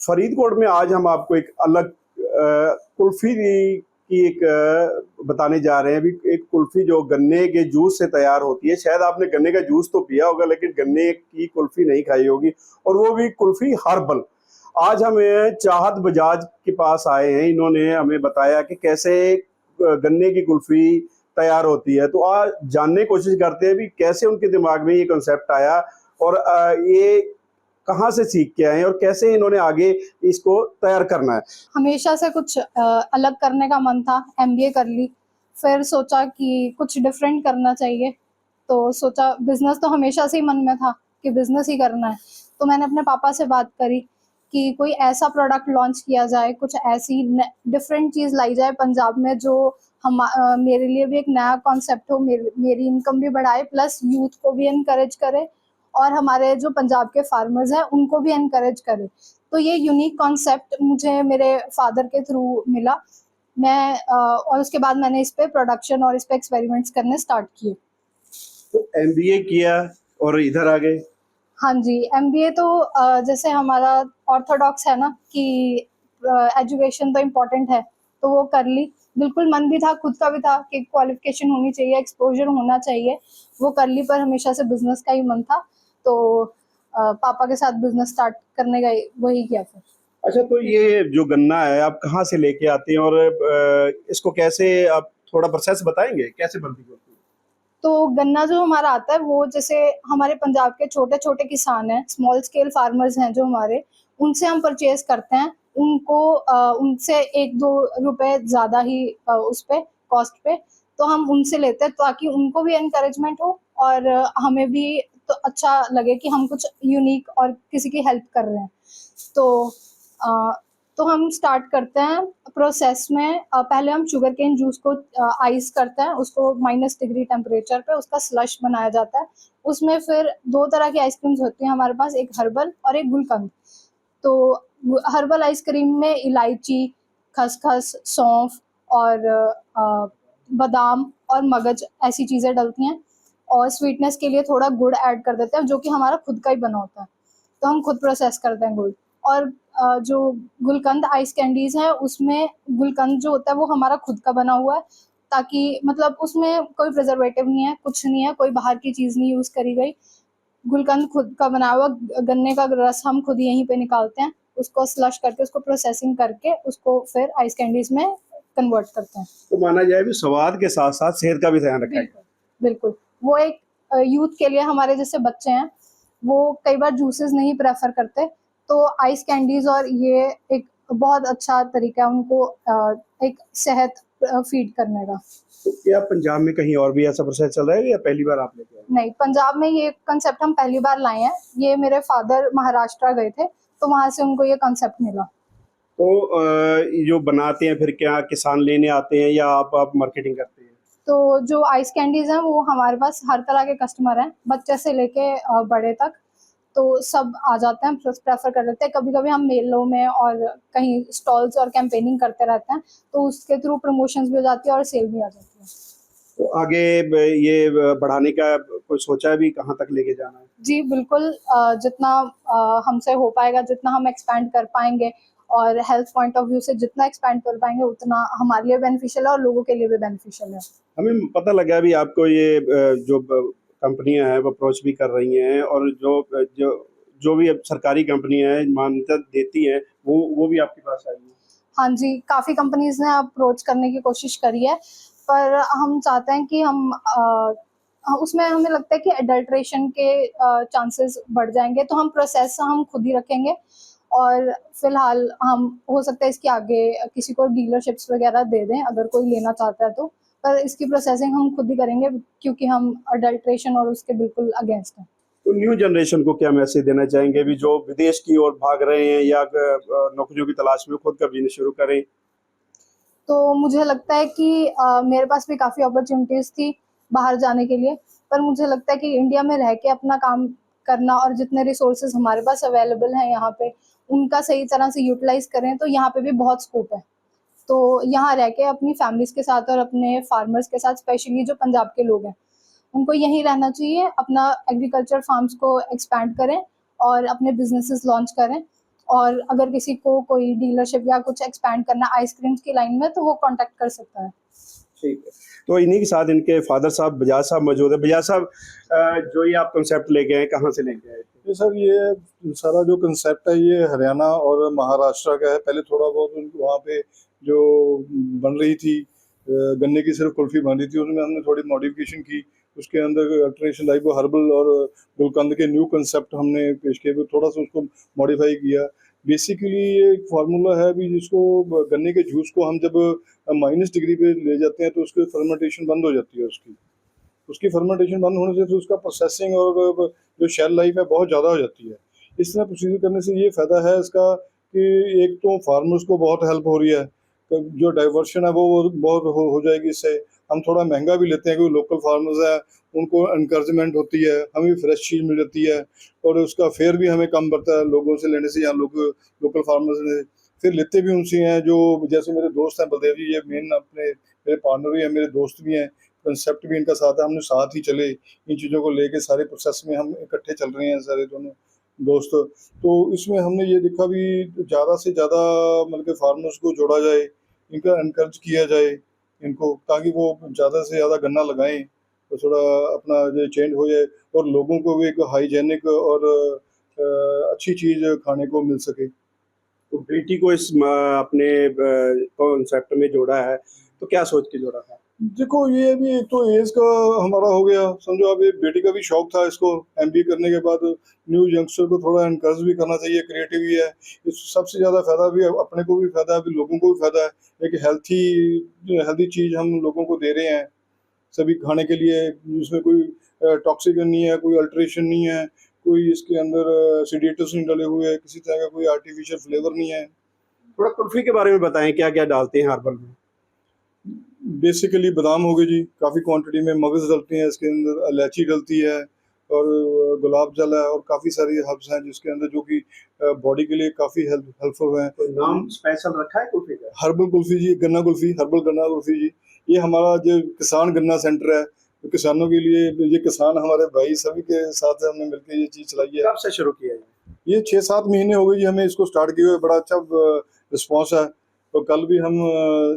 फरीदकोट में आज हम आपको एक अलग कुल्फी की एक बताने जा रहे हैं। अभी एक कुल्फी जो गन्ने के जूस से तैयार होती है। शायद आपने गन्ने का जूस तो पिया होगा, लेकिन गन्ने की कुल्फी नहीं खाई होगी, और वो भी कुल्फी हर्बल। आज हम चाहत बजाज के पास आए हैं। इन्होंने हमें बताया कि कैसे गन्ने की कुल्फी तैयार होती है। तो आज जानने की कोशिश करते हैं भी कैसे उनके दिमाग में ये कॉन्सेप्ट आया, और ये कहाँ से सीख के आए और कैसे इन्होंने आगे इसको तैयार करना है। हमेशा से कुछ अलग करने का मन था। एमबीए कर ली, फिर सोचा कि कुछ डिफरेंट करना चाहिए, तो सोचा बिजनेस तो हमेशा से ही मन में था कि बिजनेस ही करना है। तो मैंने अपने पापा से बात करी कि कोई ऐसा प्रोडक्ट लॉन्च किया जाए, कुछ ऐसी डिफरेंट चीज़ लाई जाए पंजाब में जो मेरे लिए भी एक नया कॉन्सेप्ट हो, मेरी इनकम भी बढ़ाए, प्लस यूथ को भी इनकरेज करे और हमारे जो पंजाब के फार्मर्स हैं उनको भी इनकरेज करे। तो ये यूनिक कॉन्सेप्ट मुझे मेरे फादर के थ्रू मिला। और उसके बाद मैंने इस पे प्रोडक्शन और इस पे एक्सपेरिमेंट्स करने स्टार्ट किए। तो एमबीए किया और इधर आ गए। हाँ जी, एमबीए तो जैसे हमारा ऑर्थोडॉक्स है ना कि एजुकेशन तो इम्पोर्टेंट है, तो वो कर ली। बिल्कुल मन भी था, खुद का भी था कि क्वालिफिकेशन होनी चाहिए, एक्सपोजर होना चाहिए, वो कर ली। पर हमेशा से बिजनेस का ही मन था, तो पापा के साथ बिजनेस स्टार्ट करने का वही किया फिर। अच्छा, तो ये जो गन्ना है आप कहाँ से लेके आते हैं और इसको कैसे, आप थोड़ा प्रोसेस बताएंगे कैसे बनती है? तो गन्ना जो हमारा आता है वो जैसे हमारे पंजाब के छोटे छोटे किसान हैं, स्मॉल स्केल फार्मर्स हैं जो हमारे, उनसे हम परचेज करते हैं। उनको उनसे 1-2 रुपए ज़्यादा ही उस पे कॉस्ट पे, तो हम उनसे लेते हैं ताकि उनको भी एनकरेजमेंट हो और हमें भी तो अच्छा लगे कि हम कुछ यूनिक और किसी की हेल्प कर रहे हैं। तो अ, तो हम स्टार्ट करते हैं प्रोसेस में। पहले हम शुगर केन जूस को आइस करते हैं, उसको -डिग्री टेम्परेचर पे उसका स्लश बनाया जाता है। उसमें फिर 2 तरह की आइसक्रीम्स होती हैं हमारे पास, एक हर्बल और एक गुलकंद। तो हर्बल आइसक्रीम में इलायची, खसखस, सौंफ और बादाम और मगज ऐसी चीज़ें डलती हैं, और स्वीटनेस के लिए थोड़ा गुड़ ऐड कर देते हैं जो कि हमारा खुद का ही बना होता है, तो हम खुद प्रोसेस करते हैं गुड़। और जो गुलकंद आइस कैंडीज है उसमें गुलकंद जो होता है वो हमारा खुद का बना हुआ है, ताकि मतलब उसमें कोई प्रिजर्वेटिव नहीं है, कुछ नहीं है, कोई बाहर की चीज़ नहीं यूज़ करी गई। गुलकंद खुद का बना हुआ, गन्ने का रस हम खुद यहीं पे निकालते हैं, उसको स्लश करके उसको प्रोसेसिंग करके उसको फिर आइस कैंडीज में कन्वर्ट करते हैं। तो माना जाए भी स्वाद के साथ साथ सेहत का भी ध्यान रखा है। बिल्कुल, बिल्कुल। वो एक यूथ के लिए, हमारे जैसे बच्चे हैं वो कई बार जूसेस नहीं प्रेफर करते, तो आइस कैंडीज और ये एक बहुत अच्छा तरीका है उनको एक सेहत फीड करने का। तो क्या पंजाब में कहीं और भी ऐसा प्रोसेस चल रहा है या पहली बार आप लेके आए? नहीं, पंजाब में ये कंसेप्ट हम पहली बार लाए हैं। ये मेरे फादर महाराष्ट्र गए थे, तो वहां से उनको ये कंसेप्ट मिला। तो ये जो बनाते हैं फिर क्या किसान लेने आते हैं या आप मार्केटिंग करते हैं? तो जो आइस कैंडीज हैं वो हमारे पास हर तरह के कस्टमर हैं, बच्चे से लेके बड़े तक, तो सब आ जाते हैं, प्रेफर कर लेते हैं। कभी कभी हम मेलों में और कहीं स्टॉल्स और कैंपेनिंग करते रहते हैं, तो उसके थ्रू प्रमोशंस भी हो जाती है और सेल भी आ जाती है। तो आगे ये बढ़ाने का कोई सोचा है भी, कहाँ तक लेके जाना है? जी बिल्कुल, जितना हमसे हो पाएगा, जितना हम एक्सपैंड कर पाएंगे और हेल्थ पॉइंट ऑफ व्यू से जितना एक्सपैंड कर पाएंगे उतना हमारे लिए बेनिफिशियल है और लोगों के लिए भी बेनिफिशियल है। हमें पता लगा अभी आपको ये जो कंपनियां हैं वो अप्रोच भी कर रही हैं, और जो जो जो भी अब सरकारी कंपनियां हैं मान्यता देती हैं वो भी आपके पास आई है। हाँ जी, काफ़ी कंपनीज ने अप्रोच करने की कोशिश करी है, पर हम चाहते हैं कि उसमें हमें लगता है कि एडल्ट्रेशन के चांसेस बढ़ जाएंगे, तो हम प्रोसेस हम खुद ही रखेंगे। और फिलहाल हम हो सकता है इसके आगे किसी को डीलरशिप्स वगैरह दे दें अगर कोई लेना चाहता है तो, पर इसकी प्रोसेसिंग हम खुद ही करेंगे क्योंकि हम अडल्ट्रेशन और उसके बिल्कुल अगेंस्ट हैं। तो न्यू जनरेशन को क्या मैसेज देना चाहेंगे भी, जो विदेश की ओर भाग रहे हैं या नौकरियों की तलाश में खुद का बिजनेस शुरू करें? तो मुझे लगता है कि मेरे पास भी काफ़ी अपॉर्चुनिटीज़ थी बाहर जाने के लिए, पर मुझे लगता है कि इंडिया में रह के अपना काम करना और जितने रिसोर्सेज हमारे पास अवेलेबल हैं यहाँ पे, उनका सही तरह से यूटिलाइज करें तो यहाँ पे भी बहुत स्कोप है। तो यहाँ रह के अपनी फैमिलीज के साथ और अपने फार्मर्स के साथ, स्पेशली जो पंजाब के लोग हैं, उनको यहीं रहना चाहिए, अपना एग्रीकल्चर फार्म्स को एक्सपैंड करें और अपने बिजनेसेस लॉन्च करें और अगर किसी को कोई डीलरशिप या कुछ एक्सपैंड करना आइसक्रीम्स की लाइन में, तो वो कांटेक्ट कर सकता है। ठीक है। तो इन्हीं के साथ इनके फादर साहब बजाज साहब मौजूद है। बजाज साहब, जो ये आप कंसेप्ट लेके आए, कहाँ से लेके आए? ये सर, ये सारा जो कंसेप्ट है ये हरियाणा और महाराष्ट्र का है। पहले थोड़ा बहुत वहाँ पे जो बन रही थी गन्ने की सिर्फ कुल्फी बन रही थी, उसमें हमने थोड़ी मॉडिफिकेशन की, उसके अंदर अल्टरेशन लाई, वो हर्बल और गुलकंद के न्यू कंसेप्ट हमने पेश किए, वो थोड़ा सा उसको मॉडिफाई किया। बेसिकली ये एक फार्मूला है भी, जिसको गन्ने के जूस को हम जब -डिग्री पे ले जाते हैं तो उसकी फर्मेंटेशन बंद हो जाती है। उसकी फर्मेंटेशन बंद होने से तो उसका प्रोसेसिंग और जो शेल लाइफ है बहुत ज़्यादा हो जाती है। इस तरह प्रोसीजर करने से ये फ़ायदा है इसका कि एक तो फार्मर्स को बहुत हेल्प हो रही है, तो जो डाइवर्शन है वो बहुत हो जाएगी इससे। हम थोड़ा महंगा भी लेते हैं क्योंकि लोकल फार्मर्स है, उनको इनकरेजमेंट होती है, हमें फ्रेश चीज़ मिल जाती है और उसका फेयर भी हमें कम पड़ता है लोगों से लेने से, या लोकल फार्मर्स से फिर लेते भी उनसे हैं। जो जैसे मेरे दोस्त हैं बलदेव जी, ये मेन अपने मेरे पार्टनर भी हैं, मेरे दोस्त भी हैं, कंसेप्ट भी इनका साथ है, हमने साथ ही चले इन चीज़ों को लेके, सारे प्रोसेस में हम इकट्ठे चल रहे हैं सारे दोनों दोस्त। तो इसमें हमने ये देखा भी ज़्यादा से ज़्यादा मतलब कि फार्मर्स को जोड़ा जाए, इनका एनकरेज किया जाए इनको, ताकि वो ज़्यादा से ज़्यादा गन्ना लगाएं, तो थोड़ा अपना जो चेंज हो जाए और लोगों को भी एक हाइजेनिक और अच्छी चीज़ खाने को मिल सके। तो बेटी को इस अपने कॉन्सेप्ट में जोड़ा है, तो क्या सोच के जोड़ा था? देखो, ये भी एक तो एज का हमारा हो गया, समझो। अब ये बेटी का भी शौक था इसको, एमबीए करने के बाद न्यू यंगस्टर को थोड़ा एनकरेज भी करना चाहिए, क्रिएटिव भी है। इस सबसे ज़्यादा फ़ायदा भी अपने को भी फ़ायदा है, लोगों को भी फ़ायदा है। एक हेल्थी चीज़ हम लोगों को दे रहे हैं सभी खाने के लिए, जिसमें कोई टॉक्सिक नहीं है, कोई अल्ट्रेशन नहीं है, कोई इसके अंदर सीडेटिव्स नहीं डले हुए, किसी तरह का कोई आर्टिफिशियल फ्लेवर नहीं है। थोड़ा कुल्फी के बारे में बताएं, क्या क्या डालते हैं हर्बल में? बेसिकली बादाम हो गए जी, काफ़ी क्वांटिटी में, मगज़ डलते हैं इसके अंदर, इलायची डलती है और गुलाब जल है और काफ़ी सारी हर्ब्स हैं जिसके अंदर, जो कि बॉडी के लिए काफ़ी हेल्पफुल हैं। तो नाम स्पेशल रखा है कुल्फी का? हर्बल कुल्फ़ी जी, गन्ना कुल्फ़ी, हर्बल गन्ना कुल्फ़ी जी। ये हमारा जो किसान गन्ना सेंटर है, तो किसानों के लिए, ये किसान हमारे भाई सभी के साथ हमने मिलकर ये चीज़ चलाई है। कब से शुरू किया है? ये 6-7 महीने हो गए जी हमें इसको स्टार्ट किए हुए, बड़ा अच्छा रिस्पॉन्स है। तो कल भी हम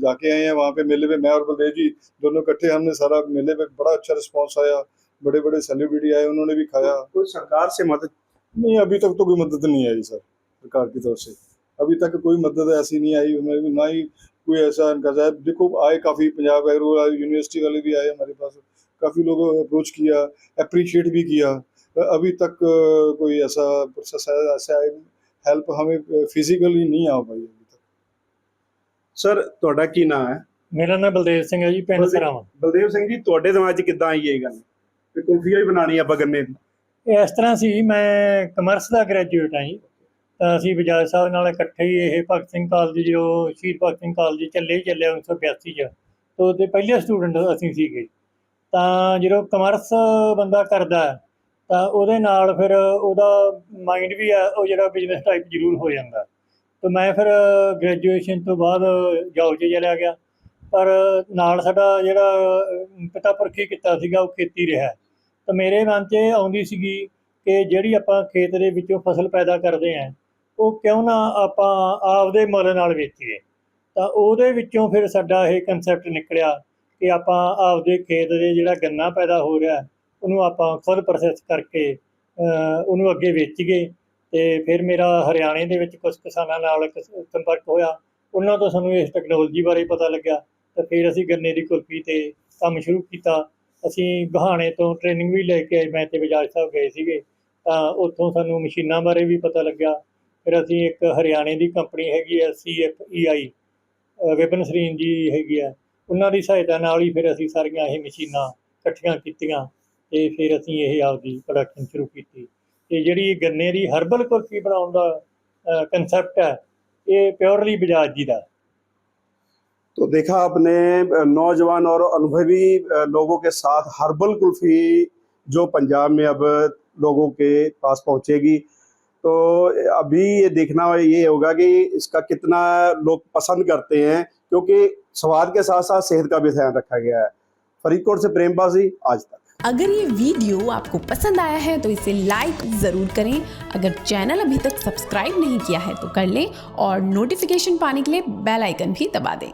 जाके आए हैं वहाँ पे मेले में, मैं और बलदेव जी दोनों इकट्ठे, हमने सारा मेले में बड़ा अच्छा रिस्पॉन्स आया, बड़े बड़े सेलिब्रिटी आए, उन्होंने भी खाया। कोई सरकार से मदद? नहीं, अभी तक तो कोई मदद नहीं आई सर, सरकार की तरफ से अभी तक कोई मदद ऐसी नहीं आई हमें, ना ही कोई ऐसा इनका है। देखो, आए काफ़ी, पंजाब एग्रो यूनिवर्सिटी वाले भी आए हमारे पास, काफ़ी लोगों ने अप्रोच किया, अप्रिशिएट भी किया। अभी तक कोई ऐसा प्रोसेस है, ऐसा हेल्प हमें फिजिकली नहीं आ पाई अभी तक। ਸਰ ਤੁਹਾਡਾ ਕੀ ਨਾਮ ਹੈ? ਮੇਰਾ ਨਾਮ ਬਲਦੇਵ ਸਿੰਘ ਹੈ ਜੀ, ਪਿੰਡ ਸਰਾਵਾਂ। ਬਲਦੇਵ ਸਿੰਘ ਜੀ, ਤੁਹਾਡੇ ਦਿਮਾਗ 'ਚ ਕਿੱਦਾਂ ਆਈ ਇਹ ਗੱਲ ਕਿ ਕੁਲਫੀ ਹੀ ਬਣਾਣੀ ਆਪਾਂ ਗੰਨੇ ਦੀ? ਇਹ ਇਸ ਤਰ੍ਹਾਂ ਸੀ, ਮੈਂ ਕਮਰਸ ਦਾ ਗ੍ਰੈਜੂਏਟ ਹਾਂ ਜੀ, ਤਾਂ ਅਸੀਂ ਬਜਾਜ ਸਾਹਿਬ ਨਾਲ ਇਕੱਠੇ ਹੀ ਇਹ ਭਗਤ ਸਿੰਘ ਕਾਲਜ, ਜੋ ਸ਼ਹੀਦ ਭਗਤ ਸਿੰਘ ਕਾਲਜ ਚੱਲੇ 1982 'ਚ, ਤੋਂ ਉਹਦੇ ਪਹਿਲੇ ਸਟੂਡੈਂਟ ਅਸੀਂ ਸੀਗੇ। ਤਾਂ ਜਦੋਂ ਕਮਰਸ ਬੰਦਾ ਕਰਦਾ ਤਾਂ ਉਹਦੇ ਨਾਲ ਫਿਰ ਉਹਦਾ ਮਾਈਂਡ ਵੀ ਆ ਉਹ ਜਿਹੜਾ ਬਿਜ਼ਨਸ ਟਾਈਪ ਜ਼ਰੂਰ ਹੋ ਜਾਂਦਾ। ਤਾਂ ਮੈਂ ਫਿਰ ਗ੍ਰੈਜੂਏਸ਼ਨ ਤੋਂ ਬਾਅਦ ਜੋਬ 'ਚ ਚਲਿਆ ਗਿਆ, ਪਰ ਨਾਲ ਸਾਡਾ ਜਿਹੜਾ ਪਿਤਾ ਪੁਰਖੀ ਕਿੱਤਾ ਸੀਗਾ ਉਹ ਖੇਤੀ ਰਿਹਾ। ਤਾਂ ਮੇਰੇ ਮਨ 'ਚ ਇਹ ਆਉਂਦੀ ਸੀਗੀ ਕਿ ਜਿਹੜੀ ਆਪਾਂ ਖੇਤ ਦੇ ਵਿੱਚੋਂ ਫਸਲ ਪੈਦਾ ਕਰਦੇ ਹਾਂ, ਉਹ ਕਿਉਂ ਨਾ ਆਪਾਂ ਆਪਦੇ ਮੁੱਲ ਨਾਲ ਵੇਚੀਏ। ਤਾਂ ਉਹਦੇ ਵਿੱਚੋਂ ਫਿਰ ਸਾਡਾ ਇਹ ਕਨਸੈਪਟ ਨਿਕਲਿਆ ਕਿ ਆਪਾਂ ਆਪਦੇ ਖੇਤ ਦੇ ਜਿਹੜਾ ਗੰਨਾ ਪੈਦਾ ਹੋ ਰਿਹਾ ਉਹਨੂੰ ਆਪਾਂ ਖੁਦ ਪ੍ਰੋਸੈਸ ਕਰਕੇ ਉਹਨੂੰ ਅੱਗੇ ਵੇਚੀਏ। ਅਤੇ ਫਿਰ ਮੇਰਾ ਹਰਿਆਣੇ ਦੇ ਵਿੱਚ ਕੁਛ ਕਿਸਾਨਾਂ ਨਾਲ ਸੰਪਰਕ ਹੋਇਆ, ਉਹਨਾਂ ਤੋਂ ਸਾਨੂੰ ਇਸ ਟੈਕਨੋਲੋਜੀ ਬਾਰੇ ਪਤਾ ਲੱਗਿਆ। ਤਾਂ ਫਿਰ ਅਸੀਂ ਗੰਨੇ ਦੀ ਕੁਲਫੀ 'ਤੇ ਕੰਮ ਸ਼ੁਰੂ ਕੀਤਾ। ਅਸੀਂ ਗੁਹਾਣੇ ਤੋਂ ਟ੍ਰੇਨਿੰਗ ਵੀ ਲੈ ਕੇ ਆਏ, ਮੈਂ ਅਤੇ ਬਜਾਜ ਸਾਹਿਬ ਗਏ ਸੀਗੇ, ਤਾਂ ਉੱਥੋਂ ਸਾਨੂੰ ਮਸ਼ੀਨਾਂ ਬਾਰੇ ਵੀ ਪਤਾ ਲੱਗਿਆ। ਫਿਰ ਅਸੀਂ ਇੱਕ ਹਰਿਆਣੇ ਦੀ ਕੰਪਨੀ ਹੈਗੀ ਹੈ CFEI, ਵਿਪਨ ਸਰੀਨ ਜੀ ਹੈਗੀ ਆ, ਉਹਨਾਂ ਦੀ ਸਹਾਇਤਾ ਨਾਲ ਹੀ ਫਿਰ ਅਸੀਂ ਸਾਰੀਆਂ ਇਹ ਮਸ਼ੀਨਾਂ ਇਕੱਠੀਆਂ ਕੀਤੀਆਂ ਅਤੇ ਫਿਰ ਅਸੀਂ ਇਹ ਆਪਦੀ ਪ੍ਰੋਡਕਸ਼ਨ ਸ਼ੁਰੂ ਕੀਤੀ। ਅਤੇ ਜਿਹੜੀ ਗੰਨੇ ਦੀ ਹਰਬਲ ਕੁਲਫੀ ਬਣਾਉਣ ਦਾ ਕੰਸੈਪਟ ਹੈ, ये प्योरली बजाज जी का। तो देखा आपने नौजवान और अनुभवी लोगों के साथ हर्बल कुल्फी जो पंजाब में अब लोगों के पास पहुंचेगी, तो अभी ये देखना ये होगा कि इसका कितना लोग पसंद करते हैं, क्योंकि स्वाद के साथ साथ सेहत का भी ध्यान रखा गया है। फरीदकोट से प्रेमबाजी, आज तक। अगर ये वीडियो आपको पसंद आया है तो इसे लाइक ज़रूर करें। अगर चैनल अभी तक सब्सक्राइब नहीं किया है तो कर लें और नोटिफिकेशन पाने के लिए बेल आइकन भी दबा दें।